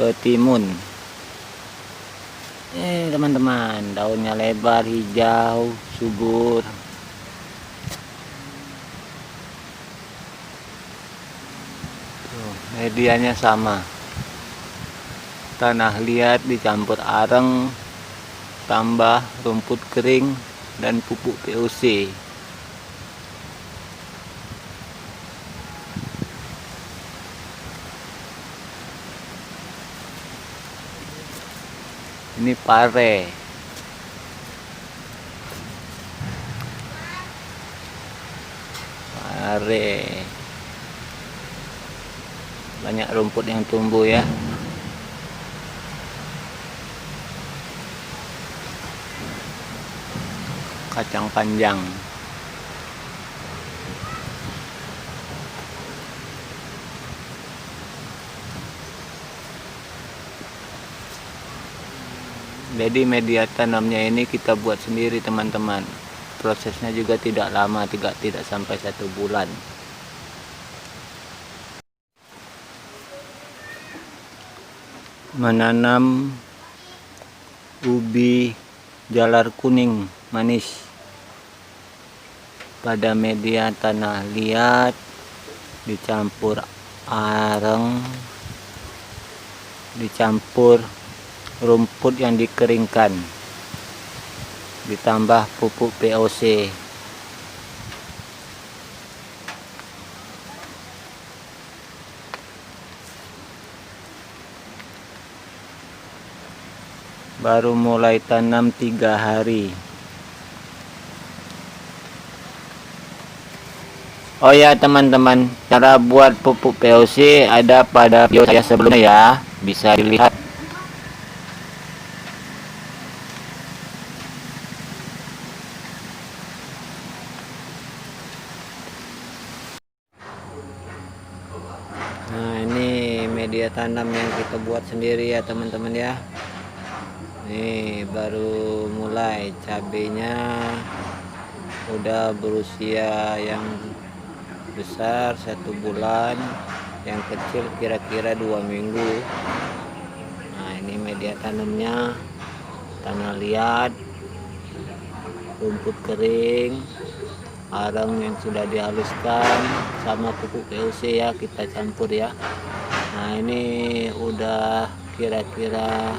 ketimun. Teman-teman, daunnya lebar, hijau, subur. Tuh, medianya sama. Tanah liat dicampur areng, tambah rumput kering dan pupuk POC. Ini pare. Banyak rumput yang tumbuh ya. Kacang panjang. Jadi media tanamnya ini kita buat sendiri teman-teman. Prosesnya juga tidak lama, tidak sampai 1 bulan. Menanam ubi jalar kuning manis pada media tanah liat dicampur areng, dicampur rumput yang dikeringkan, ditambah pupuk POC. Baru mulai tanam 3 hari. Oh ya teman-teman, cara buat pupuk POC ada pada video saya sebelumnya ya, bisa dilihat. Nah, ini media tanam yang kita buat sendiri ya teman-teman ya. Nih baru mulai, cabenya udah berusia, yang besar 1 bulan, yang kecil kira-kira 2 minggu. Nah, ini media tanamnya, tanah liat, rumput kering, areng yang sudah dihaluskan, sama pupuk POC ya, kita campur ya. Nah, ini udah kira-kira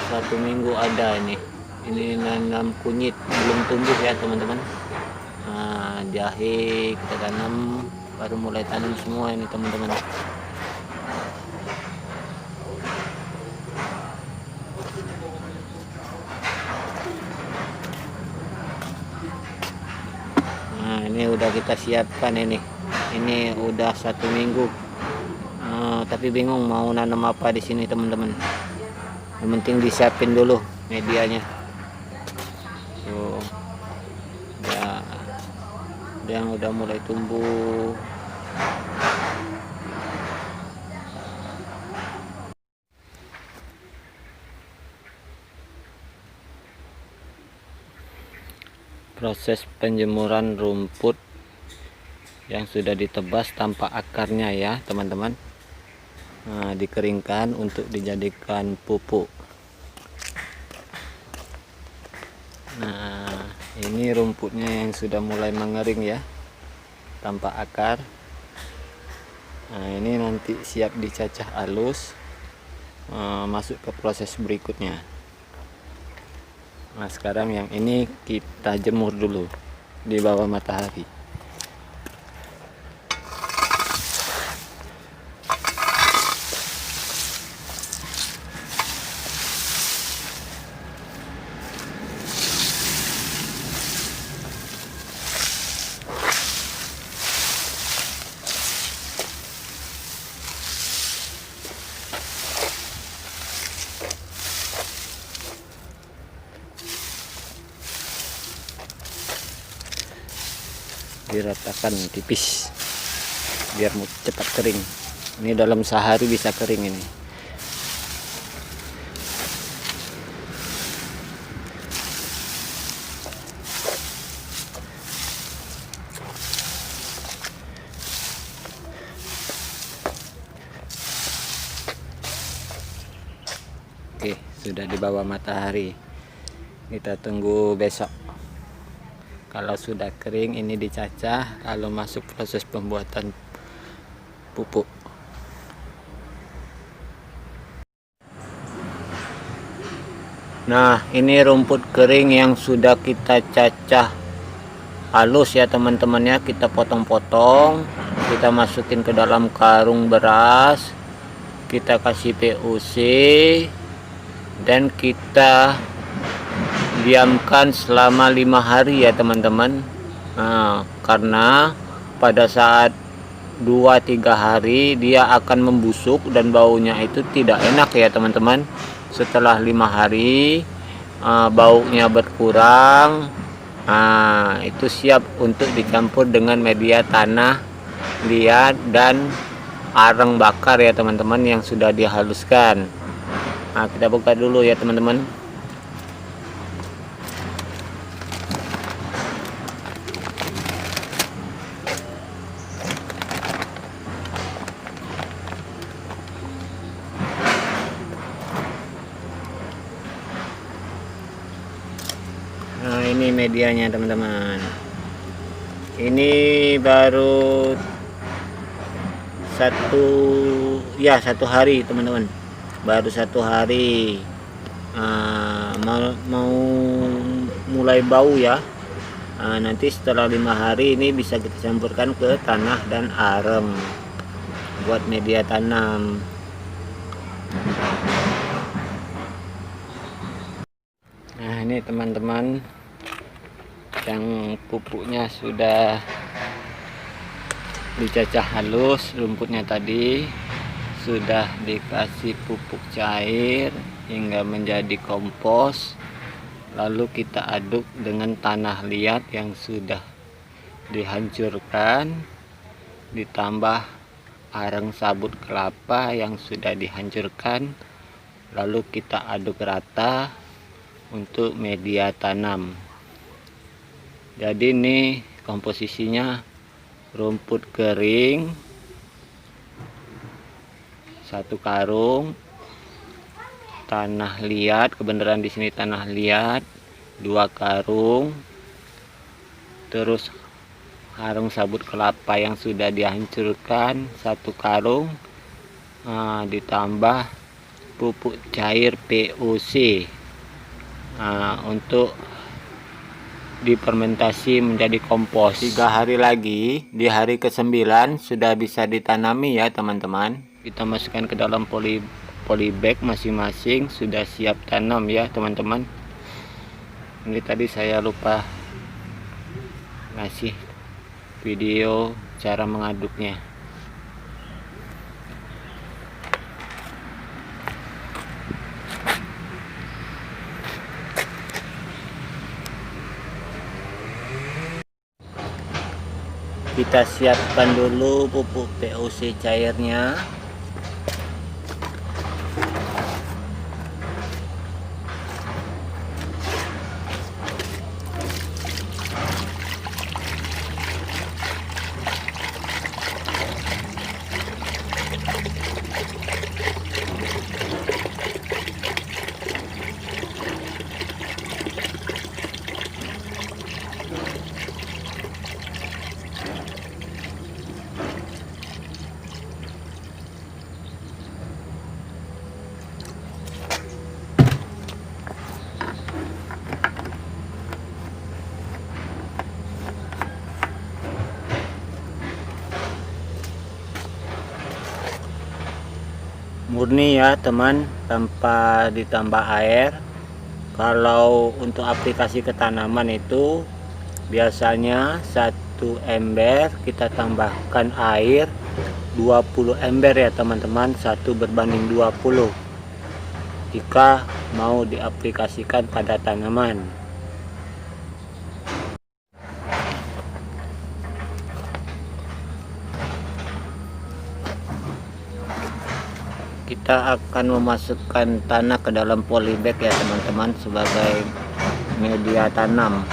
1 minggu ada ini. Ini nanam kunyit, belum tumbuh ya teman-teman. Nah, jahe kita tanam, baru mulai tanam semua ini teman-teman. Nah, ini udah kita siapkan ini udah 1 minggu. Tapi bingung mau nanam apa di sini teman-teman. Yang penting disiapin dulu medianya. Tuh ya, yang udah mulai tumbuh. Proses penjemuran rumput yang sudah ditebas tanpa akarnya ya teman-teman. Nah, dikeringkan untuk dijadikan pupuk. Nah, ini rumputnya yang sudah mulai mengering ya, tanpa akar. Nah, ini nanti siap dicacah halus, masuk ke proses berikutnya. Nah, sekarang yang ini kita jemur dulu di bawah matahari. Diratakan tipis biar cepat kering. Ini dalam sehari bisa kering ini. Oke, sudah di bawah matahari. Kita tunggu besok. Kalau sudah kering ini dicacah, lalu masuk proses pembuatan pupuk. Nah, ini rumput kering yang sudah kita cacah halus ya teman-teman ya. Kita potong-potong, kita masukin ke dalam karung beras, kita kasih PUC, dan kita diamkan selama 5 hari ya teman-teman. Nah, karena pada saat 2-3 hari dia akan membusuk dan baunya itu tidak enak ya teman-teman. Setelah 5 hari baunya berkurang. Nah, itu siap untuk dicampur dengan media tanah liat dan areng bakar ya teman-teman yang sudah dihaluskan. Nah, kita buka dulu ya teman-teman. Nah, ini medianya teman-teman. Ini baru satu hari teman-teman. Baru 1 hari. Mau mulai bau ya. Nanti setelah 5 hari ini bisa kita campurkan ke tanah dan areng buat media tanam. Nah, ini teman-teman, yang pupuknya sudah dicacah halus, rumputnya tadi sudah dikasih pupuk cair hingga menjadi kompos, lalu kita aduk dengan tanah liat yang sudah dihancurkan, ditambah areng sabut kelapa yang sudah dihancurkan, lalu kita aduk rata untuk media tanam. Jadi ini komposisinya rumput kering 1 karung, tanah liat, kebenaran di sini tanah liat 2 karung, terus areng sabut kelapa yang sudah dihancurkan 1 karung, ditambah pupuk cair PUC untuk difermentasi menjadi kompos. 3 hari lagi, di hari ke-9 sudah bisa ditanami ya teman-teman. Kita masukkan ke dalam polybag masing-masing, sudah siap tanam ya teman-teman. Ini tadi saya lupa ngasih video cara mengaduknya. Kita siapkan dulu pupuk PUC cairnya. Murni ya teman, tanpa ditambah air. Kalau untuk aplikasi ke tanaman itu biasanya 1 ember kita tambahkan air 20 ember ya teman-teman, 1 berbanding 20 jika mau diaplikasikan pada tanaman. Kita akan memasukkan tanah ke dalam polybag ya teman-teman sebagai media tanam.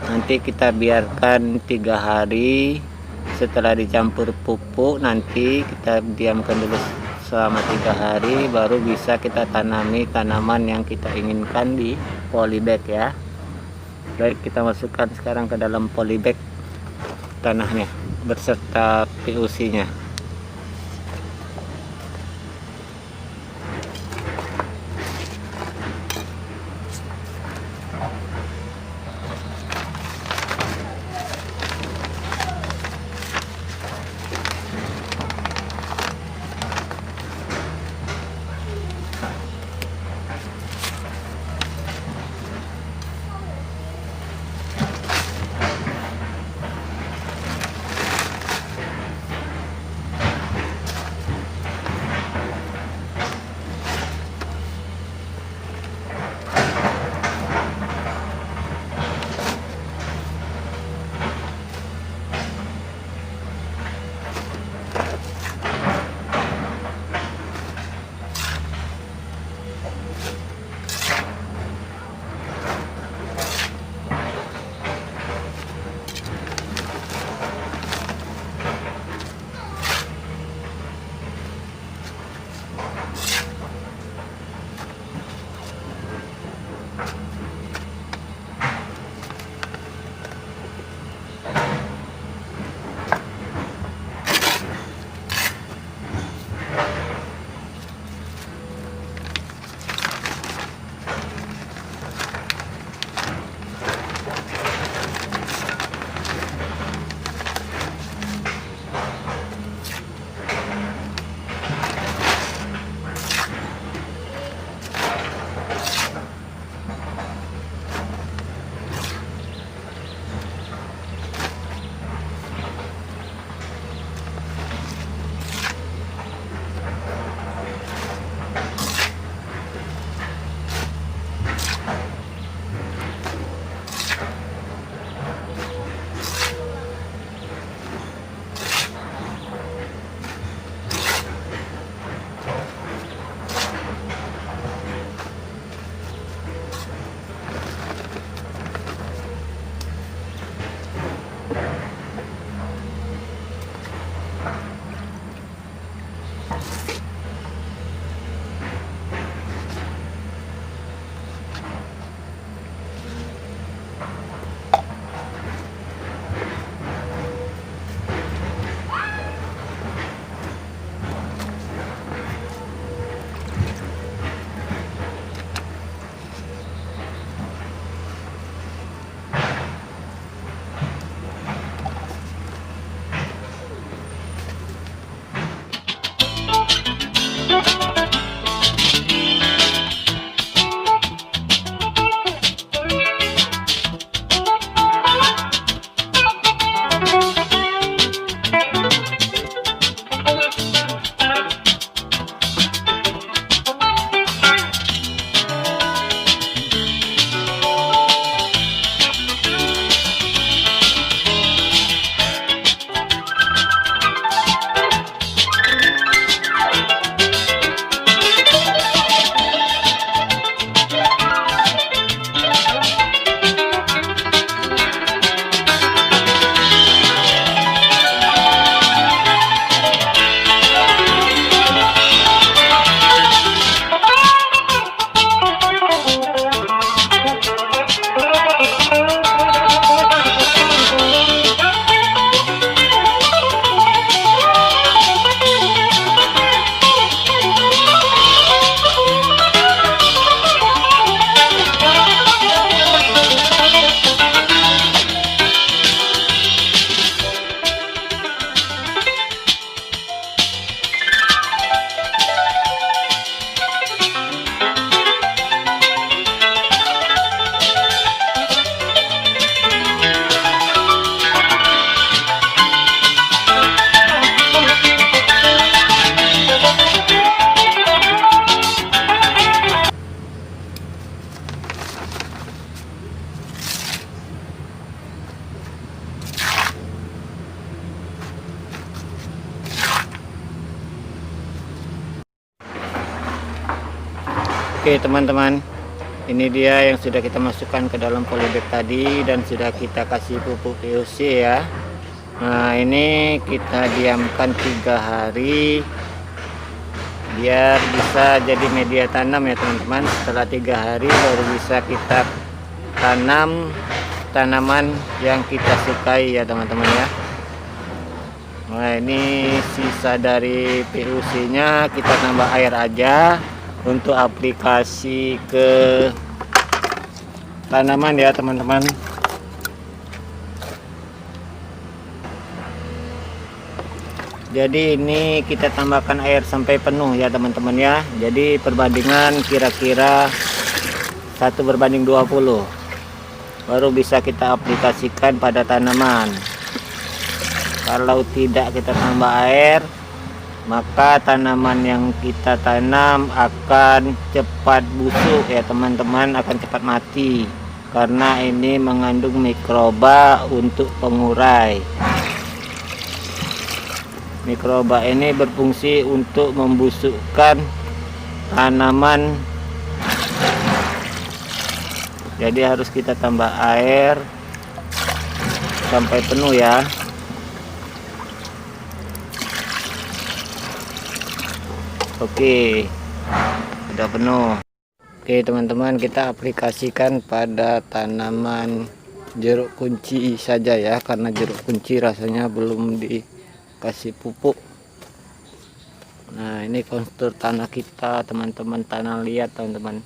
Nanti kita biarkan 3 hari. Setelah dicampur pupuk nanti kita diamkan dulu selama 3 hari, baru bisa kita tanami tanaman yang kita inginkan di polybag ya. Baik, kita masukkan sekarang ke dalam polybag tanahnya berserta PUC nya. Oke teman-teman, ini dia yang sudah kita masukkan ke dalam polybag tadi dan sudah kita kasih pupuk PUC ya. Nah ini kita diamkan 3 hari biar bisa jadi media tanam ya teman-teman. Setelah 3 hari baru bisa kita tanam tanaman yang kita sukai ya teman-teman ya. Nah, ini sisa dari PUC nya kita tambah air aja untuk aplikasi ke tanaman ya teman-teman. Jadi ini kita tambahkan air sampai penuh ya teman-teman ya. Jadi perbandingan kira-kira 1:20 baru bisa kita aplikasikan pada tanaman. Kalau tidak kita tambah air, maka tanaman yang kita tanam akan cepat busuk ya teman-teman, akan cepat mati karena ini mengandung mikroba untuk pengurai. Mikroba ini berfungsi untuk membusukkan tanaman. Jadi harus kita tambah air sampai penuh ya. Oke, sudah penuh. Oke teman-teman, kita aplikasikan pada tanaman jeruk kunci saja ya, karena jeruk kunci rasanya belum dikasih pupuk. Nah, ini kontur tanah kita teman-teman, tanah liat teman-teman.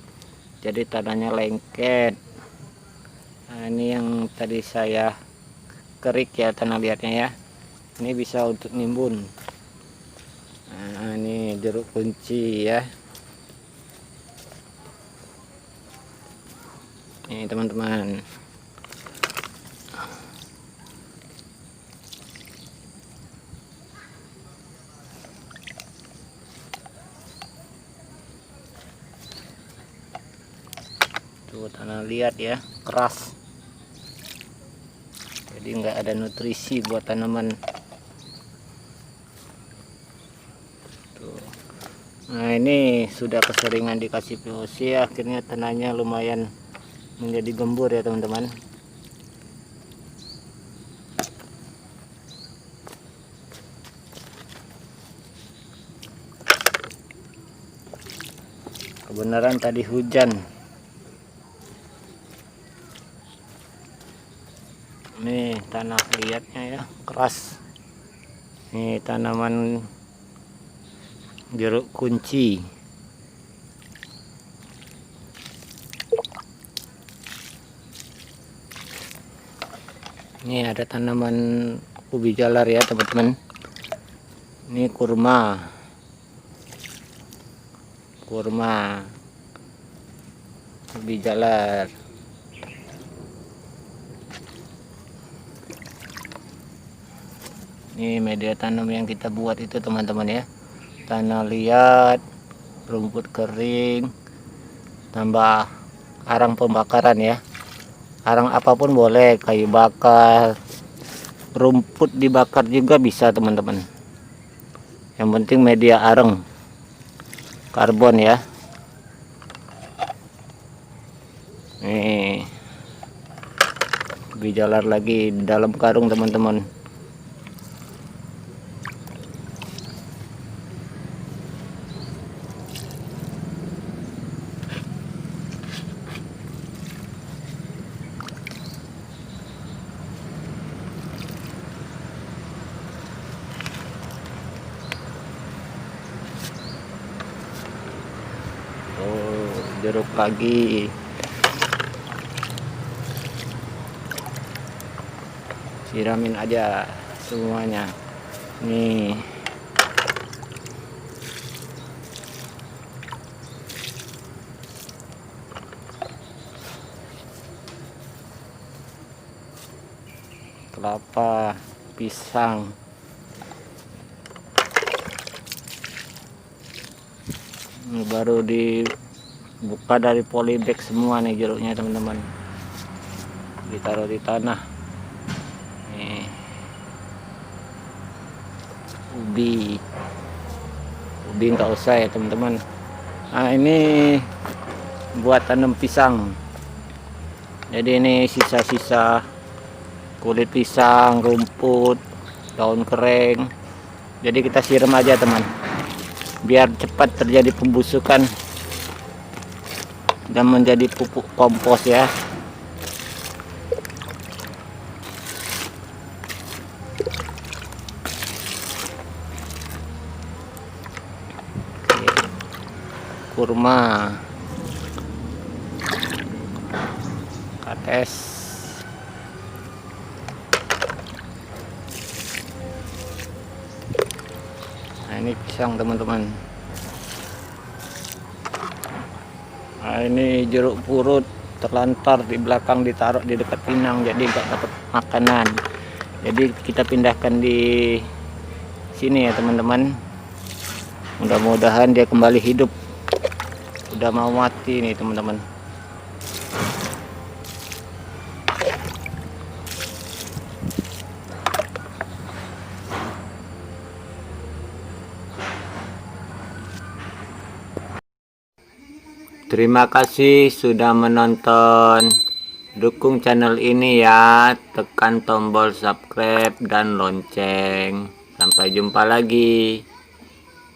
Jadi tanahnya lengket. Nah, ini yang tadi saya kerik ya tanah liatnya ya. Ini bisa untuk nimbun. Nah, ini jeruk kunci ya. Ini teman-teman. Tuh tanah liat ya, keras. Jadi nggak ada nutrisi buat tanaman. Tuh. Nah, ini sudah keseringan dikasih POC, akhirnya tanahnya lumayan menjadi gembur ya teman-teman. Kebenaran tadi hujan. Nih tanah liatnya ya, keras. Nih tanaman jeruk kunci. Ini ada tanaman ubi jalar ya teman-teman. Ini kurma ubi jalar. Ini media tanam yang kita buat itu teman-teman ya, tanah liat, rumput kering, tambah arang pembakaran ya. Arang apapun boleh, kayu bakar, rumput dibakar juga bisa teman-teman. Yang penting media arang karbon ya. Nih ubi jalar lagi di dalam karung teman-teman. Jeruk lagi. Siramin aja semuanya. Nih. Kelapa, pisang. Ini baru dibuka dari polybag semua nih jeruknya teman-teman, ditaruh di tanah. Nih ubi nggak usah ya teman-teman. Nah, ini buat tanam pisang. Jadi ini sisa-sisa kulit pisang, rumput, daun kering. Jadi kita siram aja teman, biar cepat terjadi pembusukan dan menjadi pupuk kompos ya. Kurma kates. Nah, ini pisang teman-teman. Nah, ini jeruk purut terlantar di belakang, ditaruh di dekat pinang, jadi nggak dapat makanan. Jadi kita pindahkan di sini ya teman-teman. Mudah-mudahan dia kembali hidup. Udah mau mati nih teman-teman. Terima kasih sudah menonton. Dukung channel ini ya, tekan tombol subscribe dan lonceng. Sampai jumpa lagi.